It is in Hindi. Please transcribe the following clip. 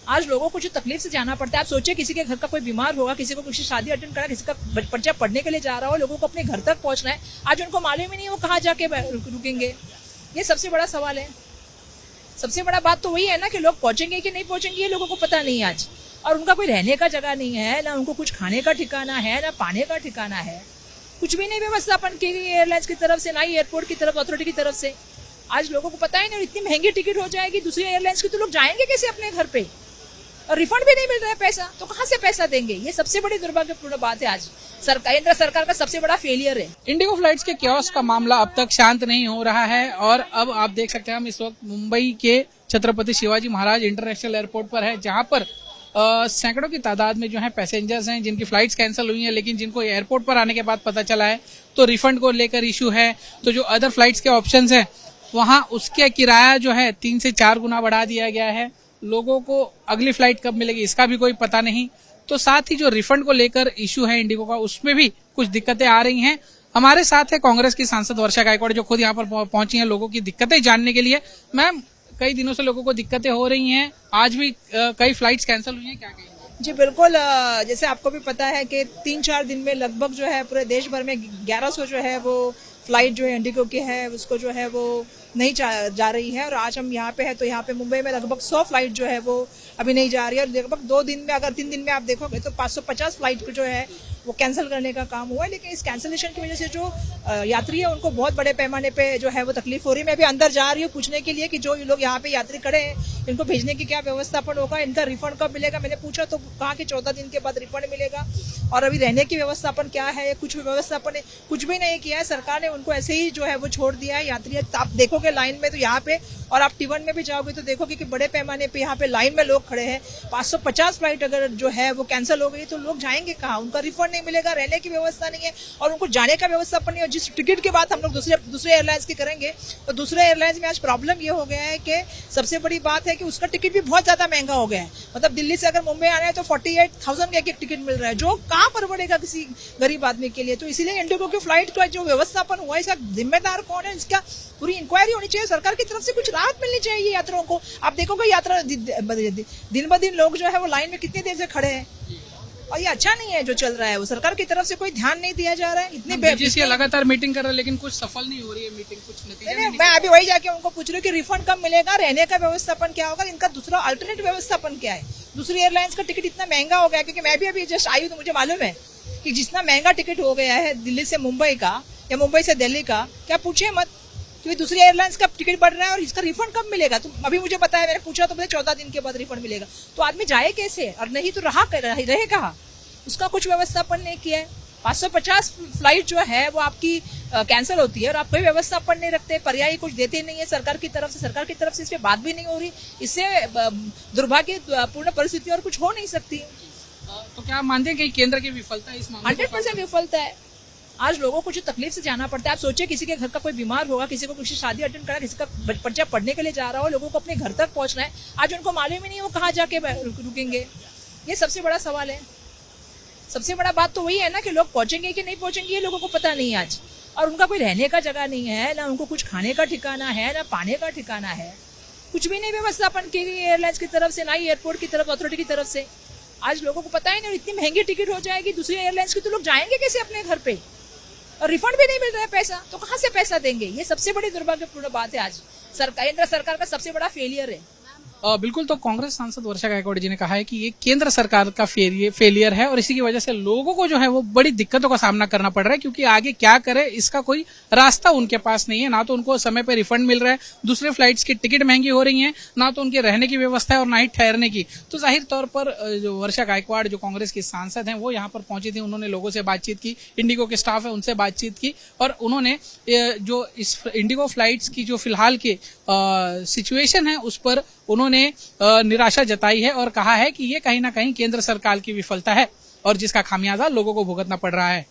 आज लोगों को जो तकलीफ से जाना पड़ता है, आप सोचिए किसी के घर का कोई बीमार होगा, किसी को किसी शादी अटेंड करना, किसी का बच्चा पढ़ने के लिए जा रहा हो, लोगों को अपने घर तक पहुंचना है। आज उनको मालूम ही नहीं वो कहाँ जाके रुकेंगे। ये सबसे बड़ा सवाल है। सबसे बड़ा बात तो वही है ना कि लोग पहुंचेंगे कि नहीं पहुंचेंगे ये लोगों को पता नहीं आज। और उनका कोई रहने का जगह नहीं है, ना उनको कुछ खाने का ठिकाना है, ना पाने का ठिकाना है, कुछ भी नहीं व्यवस्थापन की गई एयरलाइंस की तरफ से, ना ही एयरपोर्ट की तरफ अथॉरिटी की तरफ से। आज लोगों को पता ही नहीं, इतनी महंगी टिकट हो जाएगी दूसरी एयरलाइंस की, तो लोग जाएंगे कैसे अपने घर पे? और रिफंड भी नहीं मिल रहा है पैसा, तो कहाँ से पैसा देंगे? ये सबसे बड़ी दुर्भाग्यपूर्ण बात है। आज केंद्र सरकार का सबसे बड़ा फेलियर है। इंडिगो फ्लाइट्स के कियोस्क का मामला अब तक शांत नहीं हो रहा है और अब आप देख सकते हैं हम इस वक्त मुंबई के छत्रपति शिवाजी महाराज इंटरनेशनल एयरपोर्ट पर है, जहां पर सैकड़ों की तादाद में जो है पैसेंजर्स हैं जिनकी फ्लाइट्स कैंसिल हुई हैं, लेकिन जिनको एयरपोर्ट पर आने के बाद पता चला है तो रिफंड को लेकर इशू है। तो जो अदर फ्लाइट्स के ऑप्शंस हैं वहां उसके किराया जो है 3 से 4 गुना बढ़ा दिया गया है। लोगों को अगली फ्लाइट कब मिलेगी इसका भी कोई पता नहीं। तो साथ ही जो रिफंड को लेकर इशू है इंडिगो का, उसमें भी कुछ दिक्कतें आ रही हैं। हमारे साथ है कांग्रेस की सांसद वर्षा गायकवाड़, जो खुद यहाँ पर पहुंची हैं लोगों की दिक्कतें जानने के लिए। मैम, कई दिनों से लोगों को दिक्कतें हो रही हैं, आज भी कई फ्लाइट्स कैंसिल हुई हैं, क्या कहेंगे? जी बिल्कुल, जैसे आपको भी पता है कि 3-4 दिन में लगभग जो है पूरे देश भर में 1100 जो है वो फ्लाइट जो है इंडिगो की है उसको जो है वो नहीं जा रही है। और आज हम यहाँ पे है तो यहाँ पे मुंबई में लगभग 100 फ्लाइट जो है वो अभी नहीं जा रही है। और लगभग 2 दिन में, अगर 3 दिन में आप देखोगे तो 550 फ्लाइट जो है वो कैंसिल करने का काम हुआ है। लेकिन इस कैंसिलेशन की वजह से जो यात्री है उनको बहुत बड़े पैमाने पे जो है वो तकलीफ हो रही है। मैं अभी अंदर जा रही हूँ पूछने के लिए कि जो लोग यहाँ पे यात्री खड़े हैं इनको भेजने की क्या व्यवस्थापन होगा, इनका रिफंड कब मिलेगा। मैंने पूछा तो कहा कि 14 दिन के बाद रिफंड मिलेगा। और अभी रहने की व्यवस्थापन क्या है, कुछ व्यवस्थापन कुछ भी नहीं किया है सरकार ने, उनको ऐसे ही जो है वो छोड़ दिया है। यात्री आप देखोगे लाइन में तो यहाँ पे, और आप T1 में भी जाओगे तो देखोगे कि बड़े पैमाने पे यहाँ पे लाइन में लोग खड़े हैं। 550 फ्लाइट अगर जो है वो कैंसिल हो गई तो लोग जाएंगे कहाँ? उनका रिफंड नहीं मिलेगा, रहने की व्यवस्था नहीं है और उनको जाने का व्यवस्थापन नहीं है। जिस टिकट की बात हम लोग दूसरे एयरलाइंस की करेंगे तो दूसरे एयरलाइंस में आज प्रॉब्लम ये हो गया है कि सबसे बड़ी बात है कि उसका टिकट भी बहुत ज्यादा महंगा हो गया है। मतलब दिल्ली से अगर मुंबई आना है तो 48,000 का एक टिकट मिल रहा है, जो कहाँ पर पड़ेगा किसी गरीब आदमी के लिए। तो इसीलिए इंडिगो की फ्लाइट का जो व्यवस्थापन हुआ है इसका जिम्मेदार कौन है, इसका पूरी इंक्वायरी होनी चाहिए। सरकार की तरफ से कुछ राहत मिलनी चाहिए यात्रियों को। आप देखोगे यात्रा दिन ब दिन लोग जो है वो लाइन में कितनी देर से खड़े हैं और ये अच्छा नहीं है जो चल रहा है। वो सरकार की तरफ से कोई ध्यान नहीं दिया जा रहा है। इतनी लगातार मीटिंग कर रहे हैं लेकिन कुछ सफल नहीं हो रही है मीटिंग, कुछ नतीजा नहीं। मैं अभी वही जाके उनको पूछ रही हूँ कि रिफंड कब मिलेगा, रहने का व्यवस्थापन क्या होगा, इनका दूसरा अल्टरनेट व्यवस्थापन क्या है। दूसरी एयरलाइंस का टिकट इतना महंगा हो गया, क्योंकि मैं भी अभी जस्ट आई हूँ तो मुझे मालूम है कि जितना महंगा टिकट हो गया है दिल्ली से मुंबई का या मुंबई से दिल्ली का, क्या पूछे मत, क्योंकि दूसरी एयरलाइंस का टिकट बढ़ रहा है और इसका रिफंड कब मिलेगा। तो अभी मुझे पता है, मैंने पूछा तो मुझे 14 दिन के बाद रिफंड मिलेगा। तो आदमी जाए कैसे? और नहीं तो रहे कहाँ? उसका कुछ व्यवस्थापन नहीं किया है। 550 फ्लाइट जो है वो आपकी कैंसिल होती है और आप कोई व्यवस्थापन नहीं रखते, पर्यायी कुछ देते नहीं है सरकार की तरफ से। सरकार की तरफ से इस पे बात भी नहीं हो रही। इससे दुर्भाग्यपूर्ण परिस्थिति और कुछ हो नहीं सकती। तो क्या आप मानते हैं कि केंद्र की विफलता इस मामले 100% विफलता है। आज लोगों को जो तकलीफ से जाना पड़ता है, आप सोचिए किसी के घर का कोई बीमार होगा, किसी को किसी शादी अटेंड करना, किसी का बच्चा पढ़ने के लिए जा रहा हो, लोगों को अपने घर तक पहुंचना है। आज उनको मालूम ही नहीं वो कहाँ जाके रुकेंगे। ये सबसे बड़ा सवाल है। सबसे बड़ा बात तो वही है ना कि लोग पहुंचेंगे कि नहीं पहुंचेंगे ये लोगों को पता नहीं आज। और उनका कोई रहने का जगह नहीं है, ना उनको कुछ खाने का ठिकाना है, ना पाने का ठिकाना है, कुछ भी नहीं व्यवस्थापन की गई एयरलाइंस की तरफ से, ना ही एयरपोर्ट की तरफ अथॉरिटी की तरफ से। आज लोगों को पता ही नहीं, इतनी महंगी टिकट हो जाएगी दूसरी एयरलाइंस की, तो लोग जाएंगे कैसे अपने घर पे? और रिफंड भी नहीं मिल रहा है पैसा, तो कहाँ से पैसा देंगे? ये सबसे बड़ी दुर्भाग्यपूर्ण बात है। आज केंद्र सरकार का सबसे बड़ा फेलियर है। बिल्कुल, तो कांग्रेस सांसद वर्षा गायकवाड़ जी ने कहा है कि ये केंद्र सरकार का फेलियर है और इसी की वजह से लोगों को जो है वो बड़ी दिक्कतों का सामना करना पड़ रहा है, क्योंकि आगे क्या करे इसका कोई रास्ता उनके पास नहीं है। ना तो उनको समय पर रिफंड मिल रहा है, दूसरे फ्लाइट्स की टिकट महंगी हो रही है, ना तो उनके रहने की व्यवस्था है और ना ही ठहरने की। तो जाहिर तौर पर जो वर्षा गायकवाड़ जो कांग्रेस की सांसद हैं वो यहाँ पर पहुंची थी, उन्होंने लोगों से बातचीत की, इंडिगो के स्टाफ है उनसे बातचीत की और उन्होंने जो इस इंडिगो फ्लाइट्स की जो फिलहाल की सिचुएशन है उस पर उन्होंने निराशा जताई है और कहा है कि ये कहीं ना कहीं केंद्र सरकार की विफलता है और जिसका खामियाजा लोगों को भुगतना पड़ रहा है।